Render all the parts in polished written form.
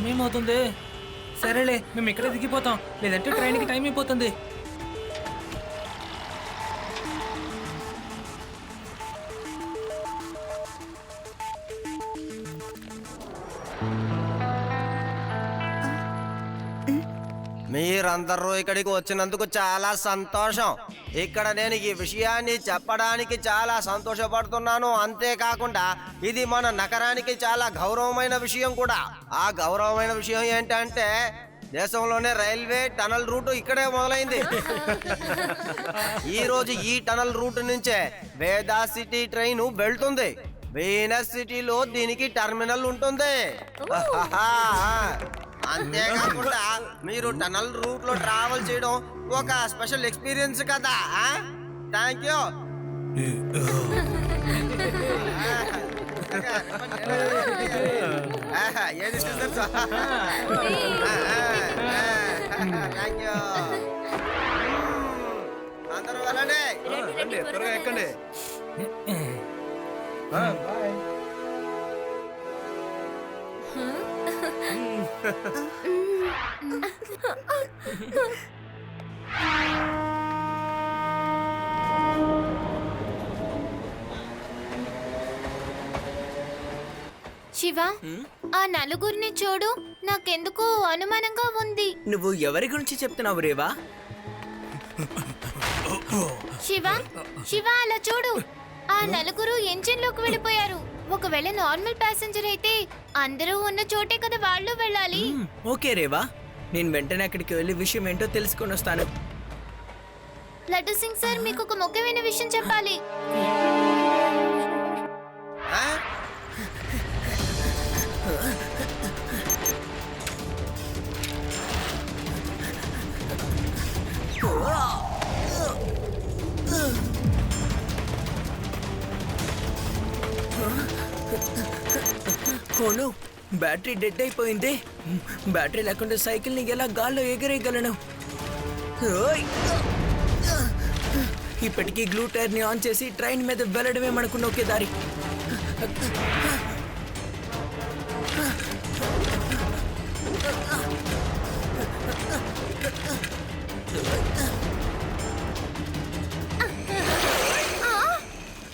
సమయం అవుతుంది. సరేలే, మేము ఇక్కడే దిగిపోతాం, లేదంటే ట్రైన్కి టైం అయిపోతుంది. మీరందరూ ఇక్కడికి వచ్చినందుకు చాలా సంతోషం. ఇక్కడ నేను ఈ విషయాన్ని చెప్పడానికి చాలా సంతోషపడుతున్నాను. అంతేకాకుండా ఇది మన నగరానికి చాలా గౌరవమైన విషయం కూడా. ఆ గౌరవమైన విషయం ఏంటంటే దేశంలోనే రైల్వే టనల్ రూట్ ఇక్కడే మొదలైంది. ఈ రోజు ఈ టనల్ రూట్ నుంచే వేదా సిటీ ట్రైన్ వెళ్తుంది. వీనస్ సిటీలో దీనికి టెర్మినల్ ఉంటుంది. అంతేకాకుండా మీరు టనల్ రూట్ లో ట్రావెల్ చేయడం ఒక స్పెషల్ ఎక్స్పీరియన్స్ కదా. Thank you. ఏది థ్యాంక్ యూ. అందరూ వెళ్ళండి, త్వరగా ఎక్కండి. శివ, ఆ నలుగురిని చూడు, నాకెందుకో అనుమానంగా ఉంది. నువ్వు ఎవరి గురించి చెప్తున్నావు రేవా? శివ శివ, అలా చూడు, ఆ నలుగురు ఎంజిన్ లోకి వెళ్ళిపోయారు. ఒకవేళ నార్మల్ ప్యాసింజర్ అయితే అందరూ ఉన్న చోటే కదా వాళ్ళు వెళ్ళాలి. ఓకే రేవా, నేను వెంటనే అక్కడికి వెళ్ళి విషయం ఏంటో తెలుసుకొని వస్తాను. లడ్డు సింగ్ సార్, మీకు ఒక ముఖ్యమైన విషయం చెప్పాలి. ఓను, బ్యాటరీ డెడ్ అయిపోయింది. బ్యాటరీ లేకుండా సైకిల్ ని ఎలా గాల్లో ఎగరేయగలను? ఇప్పటికీ గ్లూ టైర్ ని ఆన్ చేసి ట్రైన్ మీద వెళ్ళడమే మనకున్న ఒకే దారి.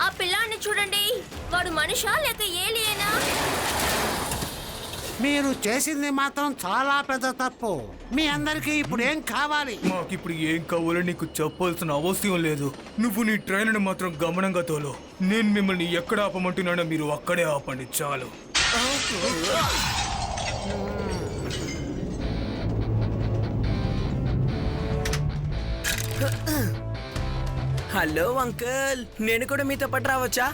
ఆ పిల్లాన్ని చూడండి, వాడు మనిషా లేక ఏలియేనా? మీరు చేసింది మాత్రం చాలా పెద్ద తప్పు. మీ అందరికీ ఇప్పుడు ఏం కావాలి? మాకిప్పుడు ఏం కావాలో నీకు చెప్పాల్సిన అవసరం లేదు. నువ్వు నీ ట్రైన్ మాత్రం గమనంగా తోలు. నేను మిమ్మల్ని ఎక్కడ ఆపమంటున్నానో మీరు అక్కడే ఆపండి, చాలు. హలో అంకుల్, నేను కూడా మీతో పాటు రావచ్చా?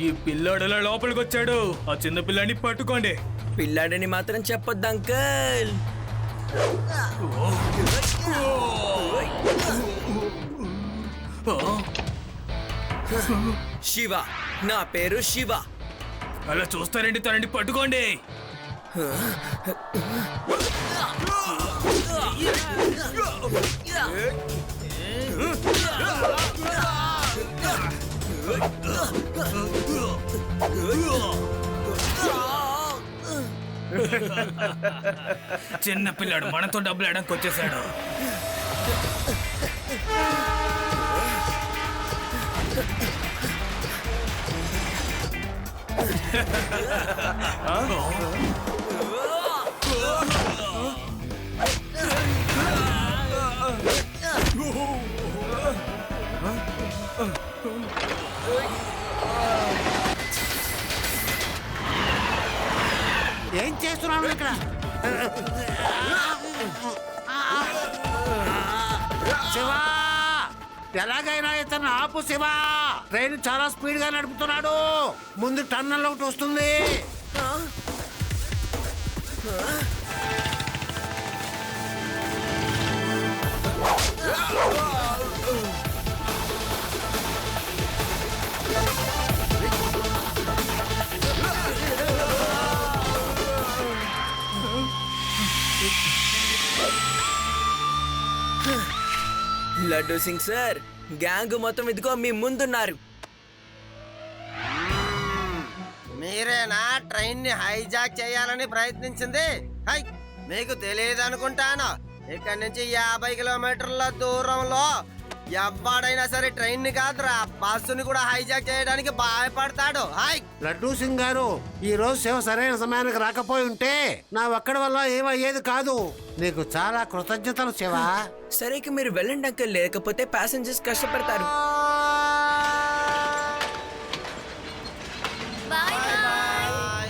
ఈ పిల్లాడు ఎలా లోపలికి వచ్చాడు? ఆ చిన్న పిల్లాడిని పట్టుకోండి. పిల్లాడని మాత్రం చెప్పొద్దు అంకుల్. శివ, నా పేరు శివ. అలా చూస్తారండి, తనండి పట్టుకోండి. చిన్న పిల్లాడు మనతో డబ్బులు అడగడానికి వచ్చేసాడు. ఏం చేస్తున్నాను ఇక్కడ? శివా, ఎలాగైనా ఇతను ఆపు శివా. ట్రైన్ చాలా స్పీడ్ గా నడుపుతున్నాడు. ముందు టన్నల్ ఒకటి వస్తుంది. లడ్డు సింగ్ సార్, గ్యాంగ్ మొత్తం ఇదిగో మీ ముందున్నారు. మీరేనా ట్రైన్ ని హైజాక్ చేయాలని ప్రయత్నించింది? హై, మీకు తెలియదు అనుకుంటాను. ఇక్కడి నుంచి 50 కిలోమీటర్ల దూరంలో ఎవడైనా సరే ట్రైన్ ని కాదురా బస్సుని కూడా హైజాక్ చేయడానికి భయపడతాడు. హై, లడ్డూ సింగ్ గారు, ఈ రోజు శివ సరైన సమయానికి రాకపోయి ఉంటే నా ఒక్కడి వల్ల ఏమయ్యేది కాదు. నీకు చాలా కృతజ్ఞతలు శివ. సరే ఇక మీరు వెళ్ళండి అంకుల్, లేకపోతే ప్యాసింజర్స్ కష్టపడతారు. Bye bye. బాయ్.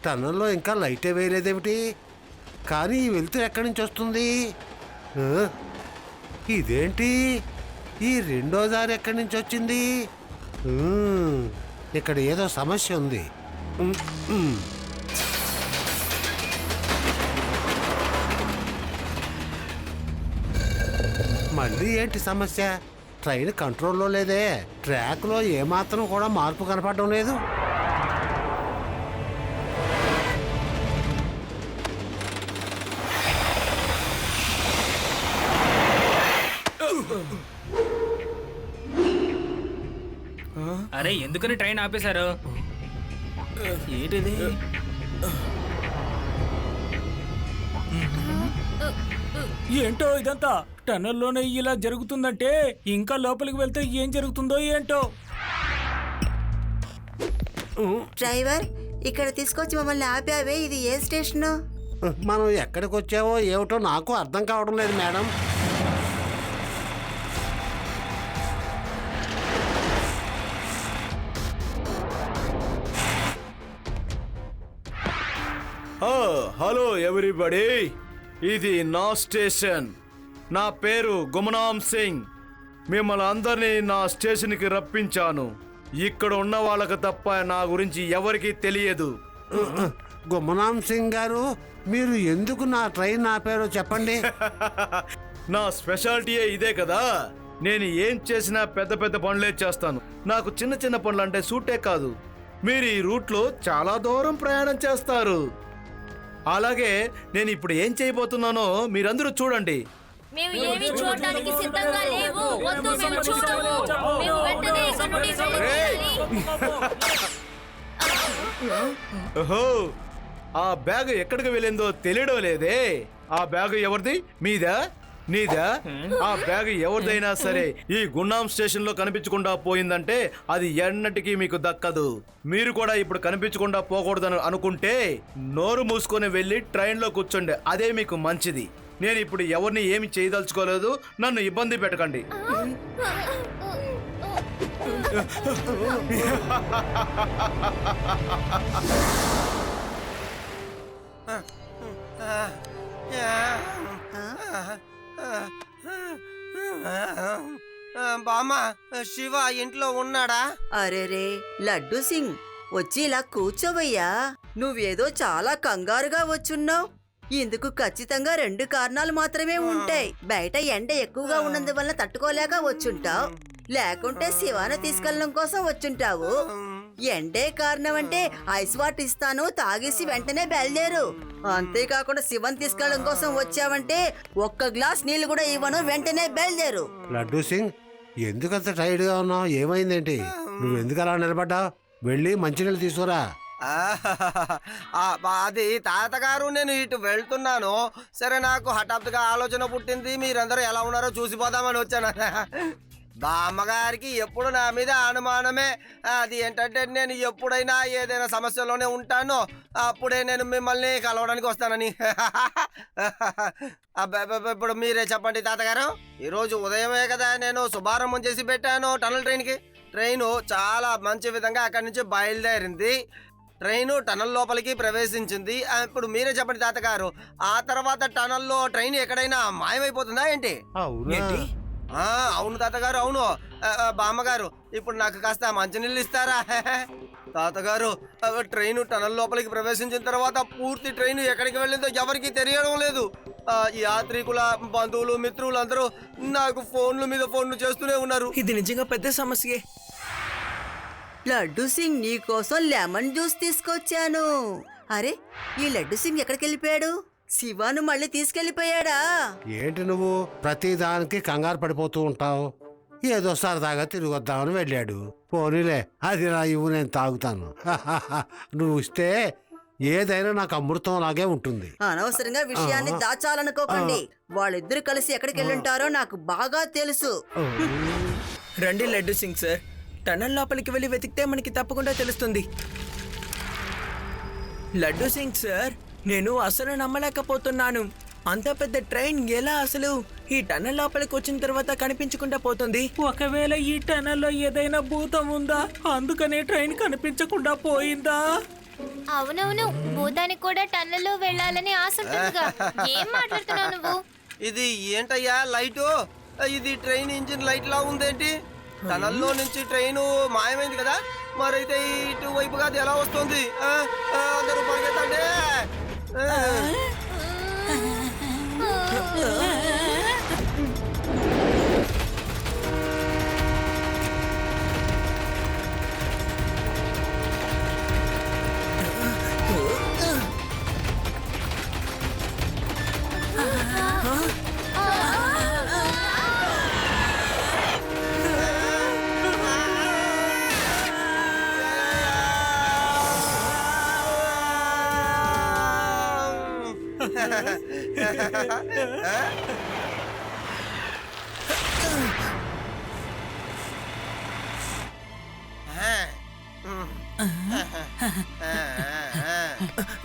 టన్నల్లో ఇంకా లైటే వేయలేదేమిటి? కానీ ఈ వెలుతురు ఎక్కడి నుంచి వస్తుంది? ఆ, ఇదేంటి? ఈ రెండో దారి ఎక్కడి నుంచి వచ్చింది? ఇక్కడ ఏదో సమస్య ఉంది. మళ్ళీ ఏంటి సమస్య? ట్రైన్ కంట్రోల్లో లేదే. ట్రాక్లో ఏమాత్రం కూడా మార్పు కనపడడం లేదు. అరే ఎందుకని ట్రైన్ ఆపేశారు? ఏంటిది? ఏంటో ఇదంతా టన్నెల్లోనే ఇలా జరుగుతుందంటే ఇంకా లోపలికి వెళ్తే ఏం జరుగుతుందో ఏంటో. డ్రైవర్, ఇక్కడ తీసుకొచ్చి మమ్మల్ని ఆపావే, ఇది ఏ స్టేషను? మనం ఎక్కడికి వచ్చావో ఏమిటో నాకు అర్థం కావడం లేదు మేడం. హలో ఎవ్రీబడి, ఇది నా స్టేషన్. నా పేరు గుమనాం సింగ్. మిమ్మల్ని అందరినీ నా స్టేషన్కి రప్పించాను. ఇక్కడ ఉన్న వాళ్ళకి తప్ప నా గురించి ఎవరికీ తెలియదు. గుమనాం సింగ్ గారు, మీరు ఎందుకు నా ట్రైన్ ఆపారో చెప్పండి. నా స్పెషాలిటీయే ఇదే కదా. నేను ఏం చేసినా పెద్ద పెద్ద పనులే చేస్తాను. నాకు చిన్న చిన్న పనులు అంటే సూటే కాదు. మీరు ఈ రూట్లో చాలా దూరం ప్రయాణం చేస్తారు. అలాగే నేను ఇప్పుడు ఏం చేయబోతున్నానో మీరందరూ చూడండి. మేము ఏమీ చూడడానికి సిద్ధంగా లేవు. వద్దు, మేము చూడము. మేము వెంటనే ఇక్కడి నుండి వెళ్ళిపోవాలి. ఓహో, ఆ బ్యాగ్ ఎక్కడికి వెళ్ళిందో తెలియడం లేదే. ఆ బ్యాగ్ ఎవరిది? మీదా? నీదా? ఆ బ్యాగ్ ఎవరిదైనా సరే ఈ గున్నాం స్టేషన్ లో కనిపించకుండా పోయిందంటే అది ఎన్నటికీ మీకు దక్కదు. మీరు కూడా ఇప్పుడు కనిపించకుండా పోకూడదని అనుకుంటే నోరు మూసుకొని వెళ్ళి ట్రైన్ లో కూర్చోండి. అదే మీకు మంచిది. నేను ఇప్పుడు ఎవరిని ఏమి చేయదలుచుకోలేదు. నన్ను ఇబ్బంది పెట్టకండి. బామ్మ, శివ ఇంట్లో ఉన్నాడా? అరేరే లడ్డు సింగ్, వచ్చి ఇలా కూర్చోవయ్యా. నువ్వేదో చాలా కంగారుగా వచ్చున్నావు. ఇందుకు ఖచ్చితంగా 2 కారణాలు మాత్రమే ఉంటాయి. బయట ఎండ ఎక్కువగా ఉన్నందువల్ల తట్టుకోలేక వచ్చుంటావు, లేకుంటే శివాను తీసుకెళ్ళడం కోసం వచ్చుంటావు. ఎండే కారణం అంటే ఐస్ వాటర్ ఇస్తాను, తాగేసి వెంటనే బయలుదేరు. అంతేకాకుండా శివన్ తీసుకెళ్ళడం కోసం వచ్చావంటే 1 గ్లాస్ నీళ్లు కూడా ఇవ్వను, వెంటనే బయలుదేరు. లడ్డూ సింగ్, ఎందుకంత టైర్డ్ గా ఉన్నావు? ఏమైందేంటి? నువ్వు ఎందుకు అలా నిలబడ్డావు? వెళ్ళి మంచినీళ్ళు తీసుకురా. అది తాతగారు, నేను ఇటు వెళ్తున్నాను. సరే, నాకు హఠాత్తుగా ఆలోచన పుట్టింది. మీరందరూ ఎలా ఉన్నారో చూసిపోదామని వచ్చాను. బామ్మగారికి ఎప్పుడు నా మీద అనుమానమే. అది ఏంటంటే నేను ఎప్పుడైనా ఏదైనా సమస్యలోనే ఉంటానో అప్పుడే నేను మిమ్మల్ని కలవడానికి వస్తానని. ఇప్పుడు మీరే చెప్పండి తాతగారు. ఈరోజు ఉదయమే కదా నేను శుభారంభం చేసి పెట్టాను టనల్ ట్రైన్కి. ట్రైను చాలా మంచి విధంగా అక్కడి నుంచి బయలుదేరింది. ట్రైను టనల్ లోపలికి ప్రవేశించింది. ఇప్పుడు మీరే చెప్పండి తాతగారు, ఆ తర్వాత టనల్లో ట్రైన్ ఎక్కడైనా మాయమైపోతుందా ఏంటి? ఏంటి? అవును తాతగారు, అవును. బామ్మగారు, ఇప్పుడు నాకు కాస్త మంచినీళ్ళు ఇస్తారా? తాతగారు ట్రైన్ టనల్ లోపలికి ప్రవేశించిన తర్వాత పూర్తి ట్రైన్ ఎక్కడికి వెళ్ళిందో ఎవరికి తెలియడం లేదు. ఈ యాత్రికుల బంధువులు మిత్రులు అందరూ నాకు ఫోన్ల మీద ఫోన్లు చేస్తూనే ఉన్నారు. ఇది నిజంగా పెద్ద సమస్యే. లడ్డు సింగ్ నీకోసం లెమన్ జ్యూస్ తీసుకొచ్చాను. అరే, ఈ లడ్డు సింగ్ ఎక్కడికి వెళ్ళిపోయాడు? శివాను మళ్ళీ తీసుకెళ్లిపోయాడా? ఏంటి నువ్వు ప్రతిదానికి కంగారు పడిపోతూ ఉంటావు? ఏదో సరదాగా తిరిగి వద్దామని వెళ్ళాడు. పోనీలే, అది నా ఇవ్వు, నేను తాగుతాను. నువ్వు ఇస్తే ఏదైనా నాకు అమృతం లాగే ఉంటుంది. అనవసరంగా విషయాన్ని దాచాలనుకోకండి. వాళ్ళిద్దరు కలిసి ఎక్కడికి వెళ్ళుంటారో నాకు బాగా తెలుసు. రండి లడ్డు సింగ్ సార్, టనల్ లోపలికి వెళ్ళి వెతికితే మనకి తప్పకుండా తెలుస్తుంది. లడ్డు సింగ్ సార్, నేను అసలు నమ్మలేకపోతున్నాను. అంత పెద్ద ట్రైన్ ఎలా అసలు ఈ టనల్ లోపలికి వచ్చిన తర్వాత కనిపించకుండా పోతుంది? ఒకవేళ ఈ టనల్లో ఏదైనా భూతం ఉందా? అందుకనే ట్రైన్ కనిపించకుండా పోయిందా? అవునవును, భూతానికి కూడా టన్నెల్లో వెళ్ళాలని ఆశ ఉంటుందిగా. ఏం మాట్లాడుతున్నావు నువ్వు? ఇది ఏంటయ్యా లైటు? ఇది ట్రైన్ ఇంజిన్ లైట్ లా ఉందేంటి? టనల్లో నుంచి ట్రైన్ మాయమైంది కదా, మరైతే ఇటు వైపుగా అది ఎలా వస్తుంది? అందరూ పరిగెత్తండి.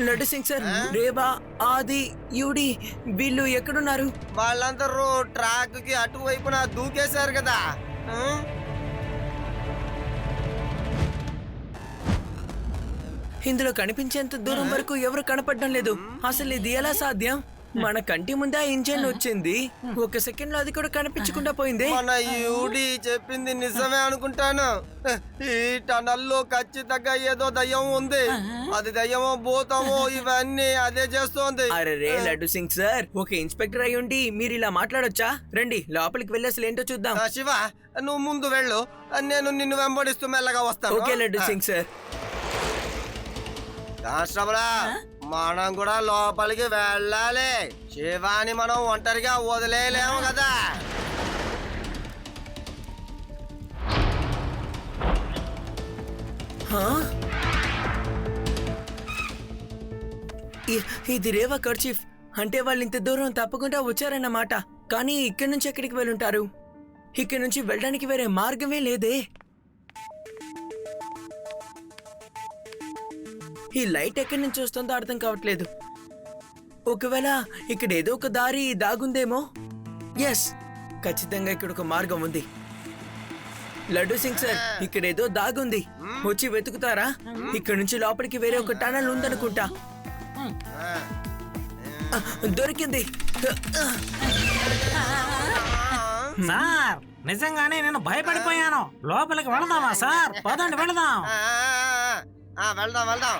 లడ్డు సింగ్ సార్, రేవా, ఆది, యూడి వీళ్ళు ఎక్కడున్నారు? వాళ్ళందరూ ట్రాక్ కి అటువైపున దూకేశారు కదా. ఇందులో కనిపించేంత దూరం వరకు ఎవరు కనపడడం లేదు. అసలు ఇది ఎలా సాధ్యం? మన కంటి ముందా ఇంజన్ వచ్చింది, ఒక సెకండ్ లో అది కూడా కనిపించకుండా పోయింది. మన యూడి చెప్పింది నిజమే అనుకుంటాను. ఈ టనల్లో ఖచ్చితంగా ఏదో దయ్యం ఉంది. అది దయ్యమో భూతమో ఇవన్నీ అదే చేస్తోంది. అరే లడ్డు సింగ్ సార్, ఒక ఇన్స్పెక్టర్ అయి ఉండి మీరు ఇలా మాట్లాడొచ్చా? రండి లోపలికి వెళ్ళి అసలు ఏంటో చూద్దాం. శివ, నువ్వు ముందు వెళ్ళు, నేను నిన్ను వెంబడిస్తూ మెల్లగా వస్తాను. Okay laddu Singh sir. Constable, మనం కూడా లోపలికి వెళ్ళాలి. శివాని మనం ఒంటరిగా వదిలేయలేము కదా. ఇది రేవా కర్చీఫ్ అంటే వాళ్ళు ఇంత దూరం తప్పకుండా వచ్చారన్నమాట. కానీ ఇక్కడి నుంచి ఎక్కడికి వెళ్ళుంటారు? ఇక్కడి నుంచి వెళ్ళడానికి వేరే మార్గమే లేదే. ఈ లైట్ ఎక్కడి నుంచి వస్తుందో అర్థం కావట్లేదు. ఒకవేళ ఇక్కడ ఏదో ఒక దారి దాగుందేమో. ఎస్, ఖచ్చితంగా ఇక్కడ ఒక మార్గం ఉంది. లడ్డు సింగ్ సార్, ఇక్కడ ఏదో దాగుంది, వచ్చి వెతుకుతారా? ఇక్కడ నుంచి లోపలికి వేరే ఒక టనల్ ఉందనుకుంటా. దొరికింది. సార్, నిజంగానే నేను భయపడిపోయాను. లోపలికి వెళదామా సార్? పదండి వెళదాం. వెళ్దాం వెళ్దాం.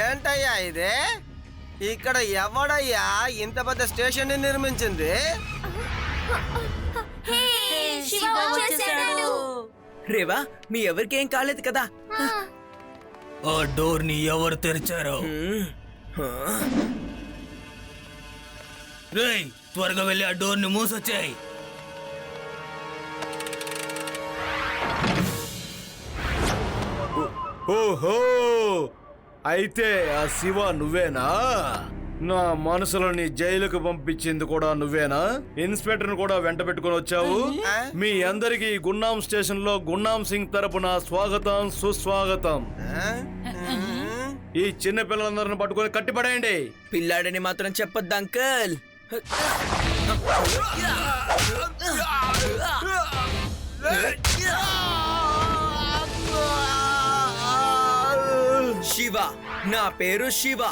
ఏంటయ్యా ఇది? ఇక్కడ ఎవడయ్యా ఇంత పెద్ద స్టేషన్ ని నిర్మించింది? శివ వచ్చేసాడు. రేవా, మీ ఎవరికేం కాలేదు కదా? ఆ డోర్ ని ఎవరు తెరిచారు? రేయ్, త్వరగా వెళ్ళి ఆ డోర్ ని మూసొచ్చాయి. ఓహో, అయితే ఆ శివ నువ్వేనా? నా మనసులోని జైలుకు పంపించింది కూడా నువ్వేనా? ఇన్స్పెక్టర్ కూడా వెంట పెట్టుకుని వచ్చావు. మీ అందరికి గున్నాం స్టేషన్ లో గున్నాం సింగ్ తరపున స్వాగతం సుస్వాగతం. ఈ చిన్న పిల్లలందరిని పట్టుకొని కట్టిపడేయండి. పిల్లాడని మాత్రం చెప్పొద్దు అంకల్. శివ, నా పేరు శివ.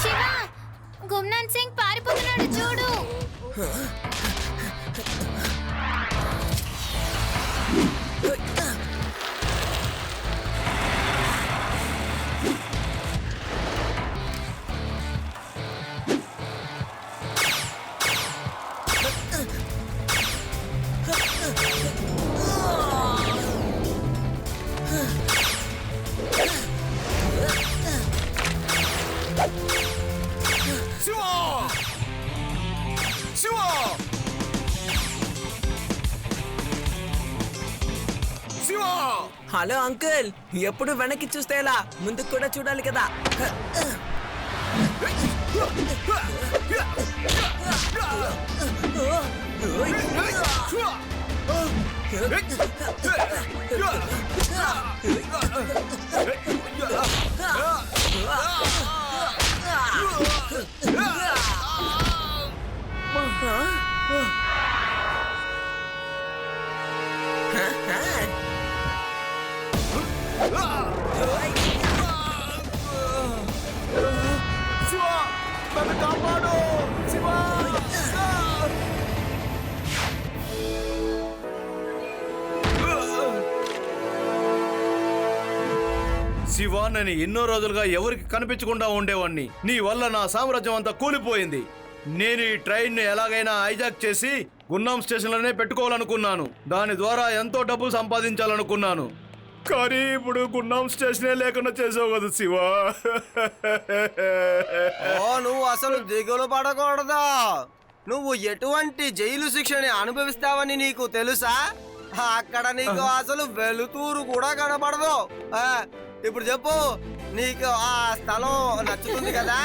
శివ, గుమ్నాన్ సింగ్ పారిపోతున్నాడు చూడు. హలో అంకుల్, ఎప్పుడు వెనక్కి చూస్తే ఎలా? ముందుకు కూడా చూడాలి కదా. శివ, నేను ఎన్నో రోజులుగా ఎవరికి కనిపించకుండా ఉండేవాణ్ణి. నీ వల్ల నా సామ్రాజ్యం అంతా కూలిపోయింది. నేను ఈ ట్రైన్ ఎలాగైనా హైజాక్ చేసి గున్నాం స్టేషన్లోనే పెట్టుకోవాలనుకున్నాను. దాని ద్వారా ఎంతో డబ్బు సంపాదించాలనుకున్నాను. కానీ ఇప్పుడు గున్నాం స్టేషనే లేకుండా చేసావు కదా శివ. ఓ, నువ్వు అసలు దిగులు పడకూడదు. నువ్వు ఎటువంటి జైలు శిక్షని అనుభవిస్తావని నీకు తెలుసా? అక్కడ నీకు అసలు వెలుతురు కూడా కనపడదు. ఇప్పుడు చెప్పు, నీకు ఆ స్థలం నచ్చుతుంది కదా?